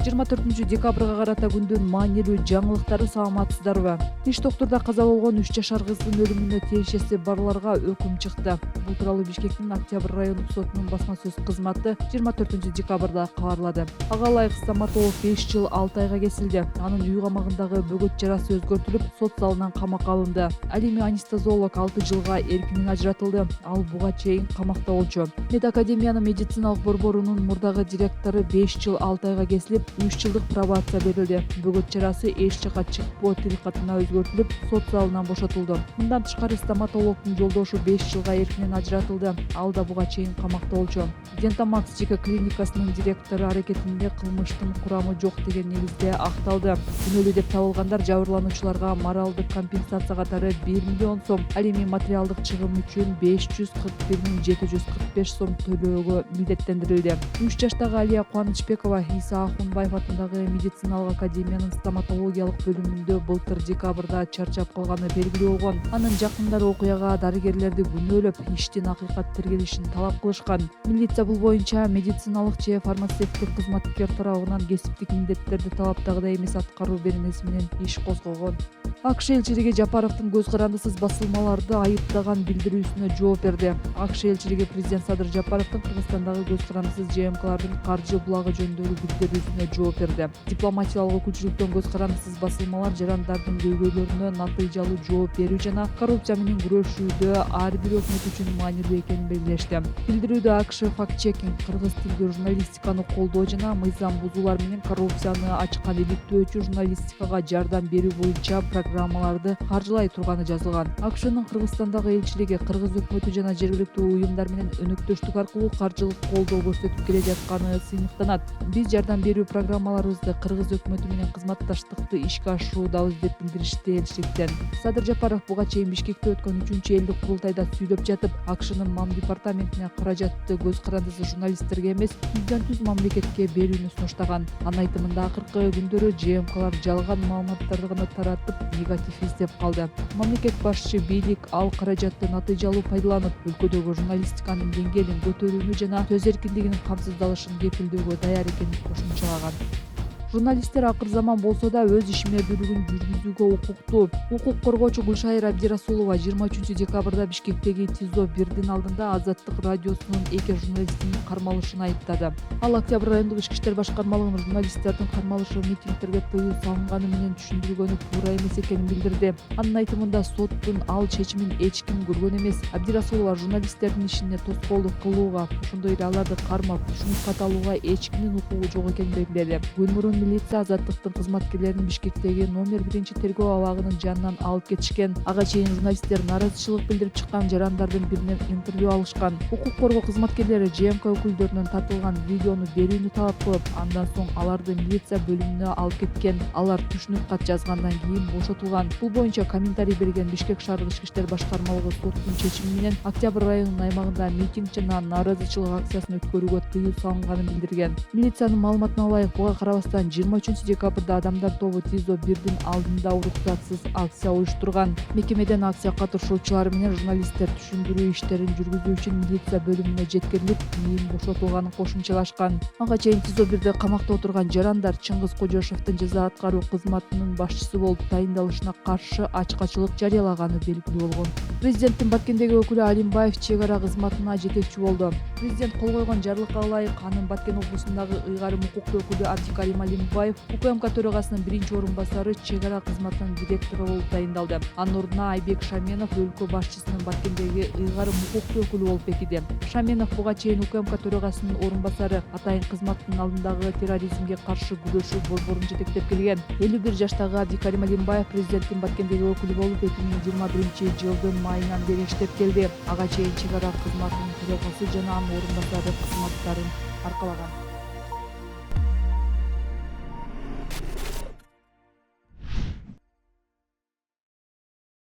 24 декабрга карата күндүн маанилүү жаңылыктары саламатсыздарбы? Тиш доктурда каза болгон 3 жашар кыздын өлүмүнө тиешеси барларга өкүм чыкты. Бул тууралуу Бишкектин Октябрь райондук сотунун басма сөз кызматы 24 декабрда кабарлады. Ага ылайык стоматолог 5 жыл 6 айга кесилди. Анын үй камагындагы бөгөт жарасы өзгөртүлүп, сот залынан камакка алынды. Ал эми анестезиолог 6 жылга эркинен ажыратылды. Ал буга чейин камакта болчу. Медакадемиянын медициналык борборунун мурдагы директору 5 жыл 6 айга кесилип, 3 жылдык пробация берилди. Бөгөт жарасы эч жакка чыкпоо тил катына өзгөртүлүп, сот залынан бошотулду. Мындан тышкары стоматологдун жолдошу 5 жылга эркинен ажыратылды. Ал да буга чейин камакта болчу. Дентамакс жеке клиникасынын директору аракетинде кылмыштын курамы жок деген негизде акталды. Күнөөлүү деп табылгандар жабырлануучуларга моралдык компенсация катары 1 миллион сом, ал эми материалдык чыгым үчүн 541.745 сом төлөөгө милдеттендирилди. 3 жаштагы Алия Кубанычбекова Иса Ахунбаев атындагы медициналык академиянын стоматологиялык бөлүмүндө былтыр декабрда чарчап калганы белгилүү болгон. Анын жакындары окуяга дарыгерлерди күнөөлөп, иштин акыйкат тергелишин талап кылышкан. Милиция бул боюнча медициналык же фармацевттик кызматкер тарабынан кесиптик милдеттерди талаптагыдай эмес аткаруу беренеси менен иш козгогон. АКШ элчилиги Жапаровдун көз карандысыз басылмаларды айыптаган билдирүүсүнө жооп берди. АКШ элчилиги президент Садыр Жапаровдун Кыргызстандагы көз карандысыз ЖМКлардын каржы булагы жөнүндөгү билдирүүсүнө жооп берди. Дипломатиялык өкүлчүлүктөн көз карандысыз басылмалар жарандардын көйгөйлөрүнө натыйжалуу жооп берүү жана коррупция менен күрөшүүдө ар бир өкмөт үчүн маанилүү экенин белгилешти. Билдирүүдө АКШ факт-чекинг, кыргыз тилдүү журналистиканы колдоо жана мыйзам бузуулар менен коррупцияны ачкан иликтөөчү журналистикага жардам берүү боюнча программаларды каржылай турганы жазылган. АКШнын Кыргызстандагы элчилиги кыргыз өкмөтү жана жергиликтүү уюмдар менен өнөктөштүк аркылуу каржылык колдоо көрсөтүп келе жатканы сыймыктанат. Биз жардам берүү программаларыбызды кыргыз өкмөтү менен кызматташтыкты ишке ашыруудабыз деп билдиришти элчиликтен. Садыр Жапаров буга чейин Бишкекте өткөн 3 элдик курултайда сүйлөп жатып, АКШнын МАМ департаментине каражатты көз карандысыз журналисттерге эмес, түздөн-түз мамлекетке берүүнү сунуштаган. Анын айтымында акыркы күндөрү ЖМКлар жалган маалыматтарды гана таратып, негатив издеп калды. Мамлекет башчы бийлик ал каражатты натыйжалуу пайдаланып, өлкөдөгү журналистиканын деңгээлин көтөрүүнү жана сөз эркиндигинин камсыздалышын кепилдөөгө даяр экенин кошумчалаган. Журналисттер акыр заман болсо да өз ишмердүүлүгүн жүргүзүүгө укуктуу. Укук коргоочу Гүлшайыр Абдирасулова 23 декабрда Бишкектеги ТИЗО 1-дин алдында Азаттык радиосунун 2 журналистин кармалышын айыптады. Ал Октябрь райондук ички иштер башкармалыгынын журналисттердин кармалышы митингдерге тыюу салынганы менен түшүндүргөнү туура эмес экенин билдирди. Анын айтымында соттун ал чечимин эч ким көргөн эмес. Абдирасулова журналисттердин ишине тоскоолдук кылууга, ошондой эле аларды кармап, түшүнүк каталууга эч кимдин укугу жок экенин белгиледи. Күн мурун милиция Азаттыктын кызматкерлерин Бишкектеги номер 1 тергөө абагынын жанынан алып кетишкен. Ага чейин журналисттер нааразычылык билдирип чыккан жарандардын биринен интервью алышкан. Укук коргоо кызматкерлери ЖМК өкүлдөрүнөн тартылган видеону берүүнү талап кылып, андан соң аларды милиция бөлүмүнө алып кеткен. Алар түшүнүк кат жазгандан кийин бошотулган. Бул боюнча комментарий берген Бишкек шаардык ички иштер башкармалыгы соттун чечими менен Октябрь районунун аймагында митинг жана нааразычылык акциясын өткөрүүгө тыюу салынганын билдирген. Милициянын маалыматына ылайык, буга карабастан 23 декабрда адамдар тобу ТИЗО 1-дин алдында уруксатсыз акция уюштурган. Мекемеден акция катышуучулары менен журналисттер түшүндүрүү иштерин жүргүзүү үчүн милиция бөлүмүнө жеткирилип, кийин бошотулганын кошумчалашкан. Ага чейин ТИЗО 1-де камакта отурган жарандар Чыңгыз Кожошовдун жаза аткаруу кызматынын башчысы болуп тайындалышына каршы ачкачылык жарыялаганы белгилүү болгон. Президенттин Баткендеги өкүлү Алимбаев чек ара кызматына жетекчи болду. Президент кол койгон жарлыкка ылайык анын Баткен облусундагы ыйгарым укуктуу өкүлү Абдикарим Алимбаев УКМК төрагасынын 1-орун басары чек ара кызматынын директору болуп тайындалды. Анын ордуна Айбек Шаменов өлкө башчысынын Баткендеги ыйгарым укуктуу өкүлү болуп бекиди. Шаменов буга чейин УКМК төрагасынын орун басары, атайын кызматтын алдындагы терроризмге каршы күрөшүү борборун жетектеп келген. 51 жаштагы Абдикарим Алимбаев президенттин Баткендеги өкүлү болуп 2021 жылдын майынан бери иштеп келди. Ага чейин чек ара кызматынын төрагасы жана анын орун басары кызматтарын аркалаган.